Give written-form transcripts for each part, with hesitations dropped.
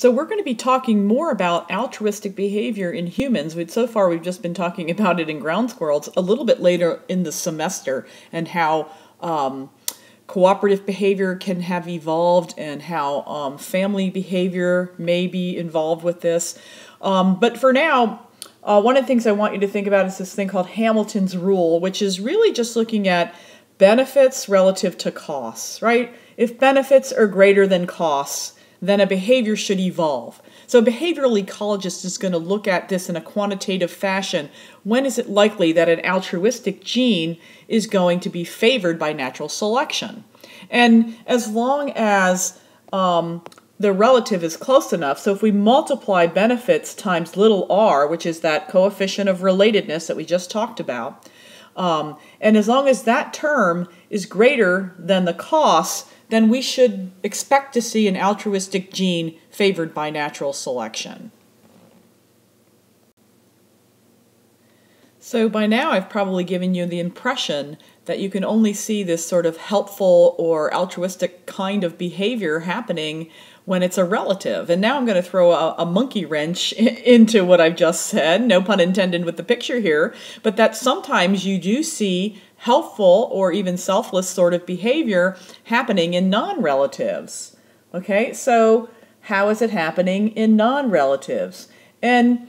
So we're going to be talking more about altruistic behavior in humans. So far we've just been talking about it in ground squirrels a little bit later in the semester, and how cooperative behavior can have evolved, and how family behavior may be involved with this. But for now, one of the things I want you to think about is this thing called Hamilton's rule, which is really just looking at benefits relative to costs, right? If benefits are greater than costs, then a behavior should evolve. So a behavioral ecologist is going to look at this in a quantitative fashion. When is it likely that an altruistic gene is going to be favored by natural selection? And as long as the relative is close enough, so if we multiply benefits times little r, which is that coefficient of relatedness that we just talked about, and as long as that term is greater than the costs, then we should expect to see an altruistic gene favored by natural selection. So by now I've probably given you the impression that you can only see this sort of helpful or altruistic kind of behavior happening when it's a relative. And now I'm going to throw a monkey wrench into what I've just said, no pun intended with the picture here, but that sometimes you do see helpful or even selfless sort of behavior happening in non-relatives. Okay, so how is it happening in non-relatives? And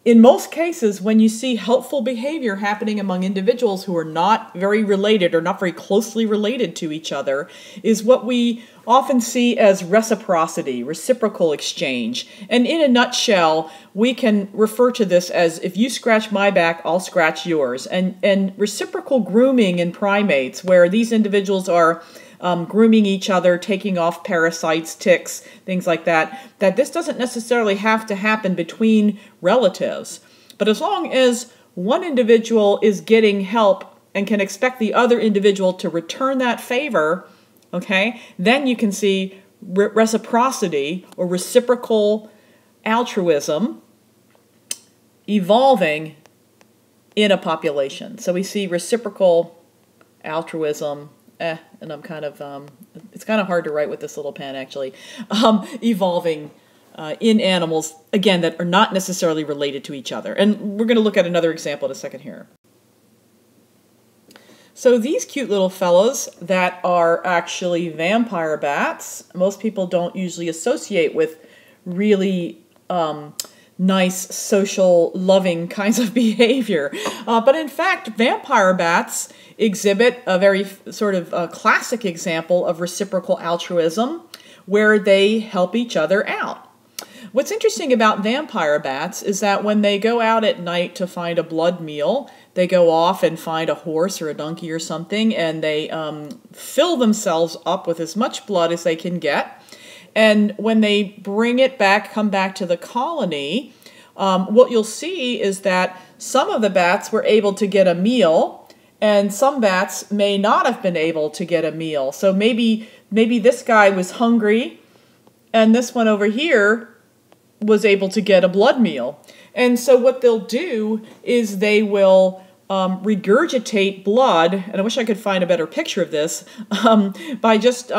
in most cases, when you see helpful behavior happening among individuals who are not very related or not very closely related to each other, is what we often see as reciprocity, reciprocal exchange. And in a nutshell, we can refer to this as, if you scratch my back, I'll scratch yours. And reciprocal grooming in primates, where these individuals are grooming each other, taking off parasites, ticks, things like that, that this doesn't necessarily have to happen between relatives. But as long as one individual is getting help and can expect the other individual to return that favor, okay, then you can see reciprocity or reciprocal altruism evolving in a population. So we see reciprocal altruism, and I'm kind of, it's kind of hard to write with this little pen actually, evolving in animals, again, that are not necessarily related to each other. And we're going to look at another example in a second here. So these cute little fellows that are actually vampire bats, most people don't usually associate with really nice, social, loving kinds of behavior. But in fact, vampire bats exhibit a very sort of classic example of reciprocal altruism, where they help each other out. What's interesting about vampire bats is that when they go out at night to find a blood meal, they go off and find a horse or a donkey or something, and they fill themselves up with as much blood as they can get. And when they bring it back, come back to the colony, what you'll see is that some of the bats were able to get a meal, and some bats may not have been able to get a meal. So maybe this guy was hungry, and this one over here was able to get a blood meal. And so what they'll do is they will regurgitate blood, and I wish I could find a better picture of this, by just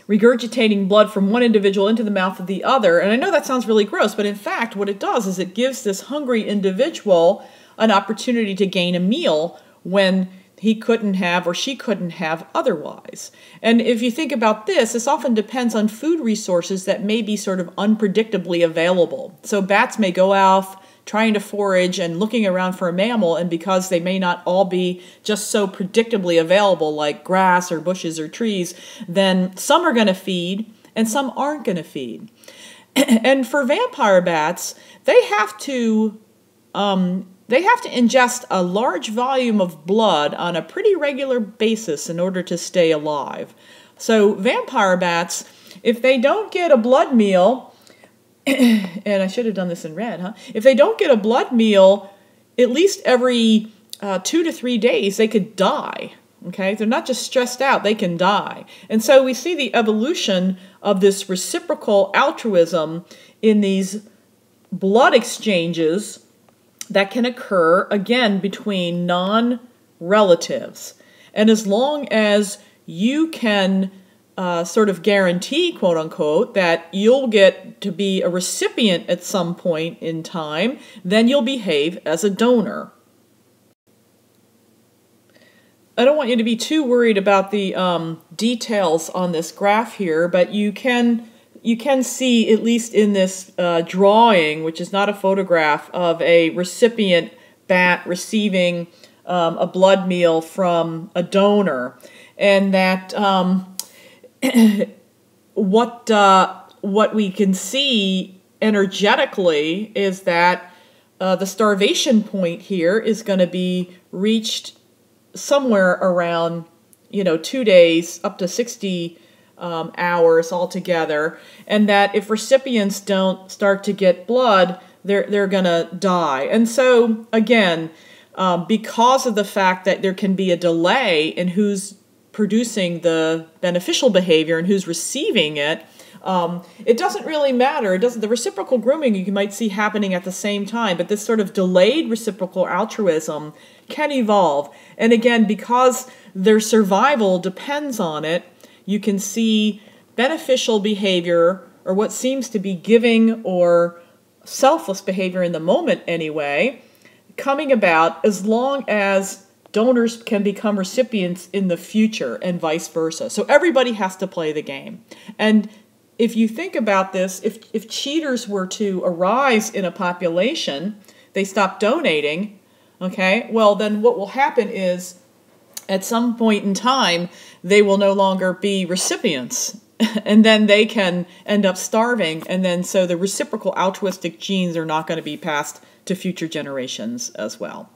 regurgitating blood from one individual into the mouth of the other. And I know that sounds really gross, but in fact what it does is it gives this hungry individual an opportunity to gain a meal when he couldn't have or she couldn't have otherwise. And if you think about this, this often depends on food resources that may be sort of unpredictably available. So bats may go off trying to forage and looking around for a mammal, and because they may not all be just so predictably available like grass or bushes or trees, then some are going to feed and some aren't going to feed. And for vampire bats, they have to ingest a large volume of blood on a pretty regular basis in order to stay alive. So vampire bats, if they don't get a blood meal, and I should have done this in red, huh? If they don't get a blood meal, at least every 2 to 3 days, they could die. Okay, they're not just stressed out, they can die. And so we see the evolution of this reciprocal altruism in these blood exchanges that can occur, again, between non-relatives. And as long as you can sort of guarantee, quote unquote, that you'll get to be a recipient at some point in time, then you'll behave as a donor. I don't want you to be too worried about the details on this graph here, but you can see, at least in this drawing, which is not a photograph, of a recipient bat receiving a blood meal from a donor, and that what we can see energetically is that the starvation point here is going to be reached somewhere around, 2 days, up to 60 hours altogether, and that if recipients don't start to get blood, they're going to die. And so, again, because of the fact that there can be a delay in who's producing the beneficial behavior and who's receiving it, it doesn't really matter. The reciprocal grooming you might see happening at the same time, but this sort of delayed reciprocal altruism can evolve. And again, because their survival depends on it, you can see beneficial behavior, or what seems to be giving or selfless behavior in the moment anyway, coming about as long as donors can become recipients in the future and vice versa. So everybody has to play the game. And if you think about this, if cheaters were to arise in a population, they stop donating, okay, well then what will happen is at some point in time, they will no longer be recipients. And then they can end up starving. And then so the reciprocal altruistic genes are not going to be passed to future generations as well.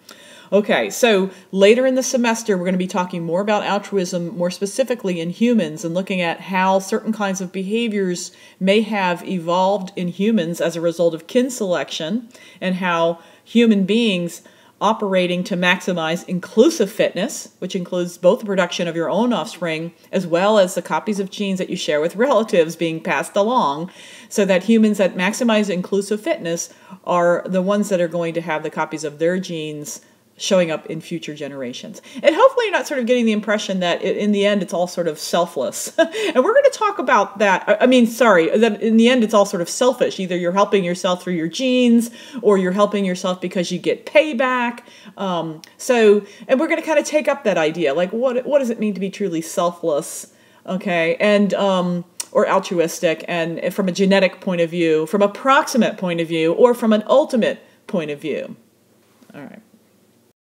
Okay, so later in the semester, we're going to be talking more about altruism, more specifically in humans, and looking at how certain kinds of behaviors may have evolved in humans as a result of kin selection, and how human beings operating to maximize inclusive fitness, which includes both the production of your own offspring as well as the copies of genes that you share with relatives being passed along, so that humans that maximize inclusive fitness are the ones that are going to have the copies of their genes showing up in future generations. And hopefully you're not sort of getting the impression that in the end it's all sort of selfless. And we're going to talk about that. that in the end it's all sort of selfish. Either you're helping yourself through your genes, or you're helping yourself because you get payback. And we're going to kind of take up that idea. Like, what does it mean to be truly selfless? Okay, and or altruistic, and from a genetic point of view, from a proximate point of view, or from an ultimate point of view. All right.